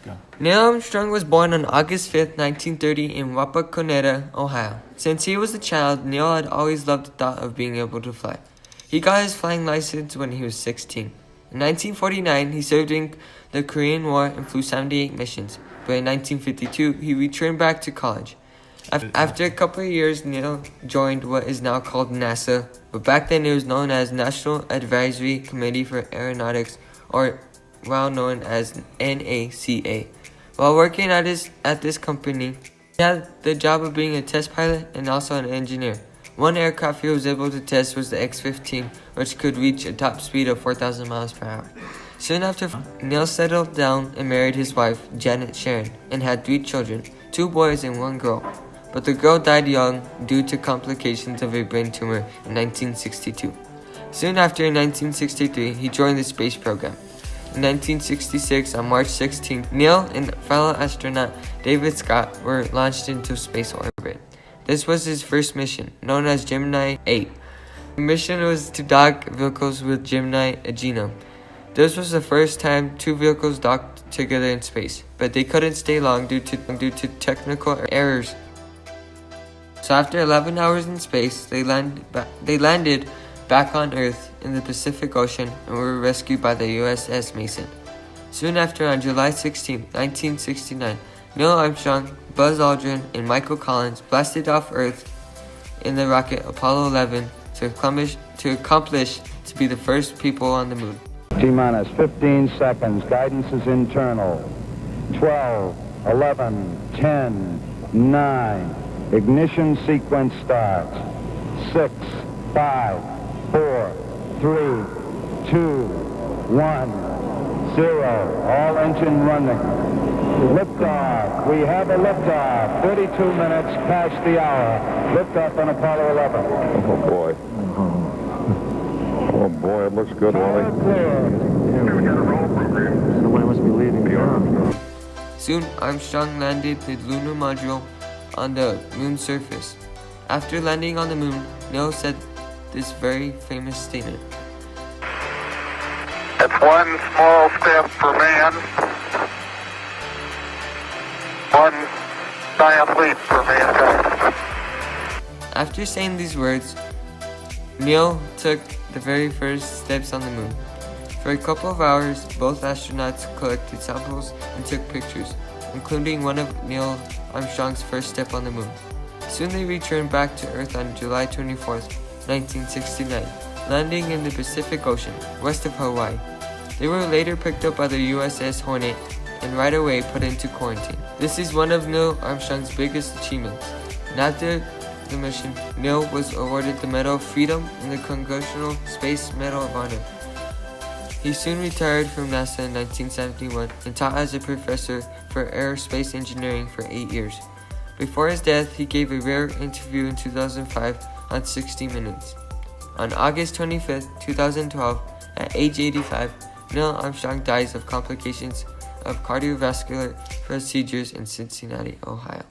Go. Neil Armstrong was born on August 5th, 1930 in Wapakoneta, Ohio. Since he was a child, Neil had always loved the thought of being able to fly. He got his flying license when he was 16. In 1949, he served in the Korean War and flew 78 missions, but in 1952, he returned back to college. After a couple of years, Neil joined what is now called NASA, but back then it was known as National Advisory Committee for Aeronautics, or well known as NACA. While working at this company, he had the job of being a test pilot and also an engineer. One aircraft he was able to test was the X-15, which could reach a top speed of 4,000 miles per hour. Soon after, Neil settled down and married his wife, Janet Sharon, and had 3 children, 2 boys and 1 girl. But the girl died young due to complications of a brain tumor in 1962. Soon after, in 1963, he joined the space program. In 1966, on March 16th, Neil and fellow astronaut David Scott were launched into space orbit. This was his first mission, known as Gemini 8. The mission was to dock vehicles with Gemini Agena. This was the first time 2 vehicles docked together in space, but they couldn't stay long due to technical errors. So after 11 hours in space, they landed back on Earth in the Pacific Ocean and were rescued by the USS Mason. Soon after, on July 16, 1969, Neil Armstrong, Buzz Aldrin, and Michael Collins blasted off Earth in the rocket Apollo 11 to accomplish to be the first people on the moon. T-minus 15 seconds. Guidance is internal. 12, 11, 10, 9. Ignition sequence starts. 6, 5, 4, 3, 2, 1, 0. All engine running. Liftoff. We have a liftoff. 32 minutes past the hour. Liftoff on Apollo 11. Oh, boy. Oh, boy, it looks good, Wally. Somebody must be leading the arm. Soon, Armstrong landed the lunar module on the moon's surface. After landing on the moon, Neil said this very famous statement. It's one small step for man, one giant leap for mankind. After saying these words, Neil took the very first steps on the moon. For a couple of hours, both astronauts collected samples and took pictures, including one of Neil Armstrong's first step on the moon. Soon they returned back to Earth on July 24th, 1969, landing in the Pacific Ocean, west of Hawaii. They were later picked up by the USS Hornet and right away put into quarantine. This is one of Neil Armstrong's biggest achievements. And after the mission, Neil was awarded the Medal of Freedom and the Congressional Space Medal of Honor. He soon retired from NASA in 1971 and taught as a professor for aerospace engineering for 8 years. Before his death, he gave a rare interview in 2005 on 60 Minutes. On August 25, 2012, at age 85, Neil Armstrong dies of complications of cardiovascular procedures in Cincinnati, Ohio.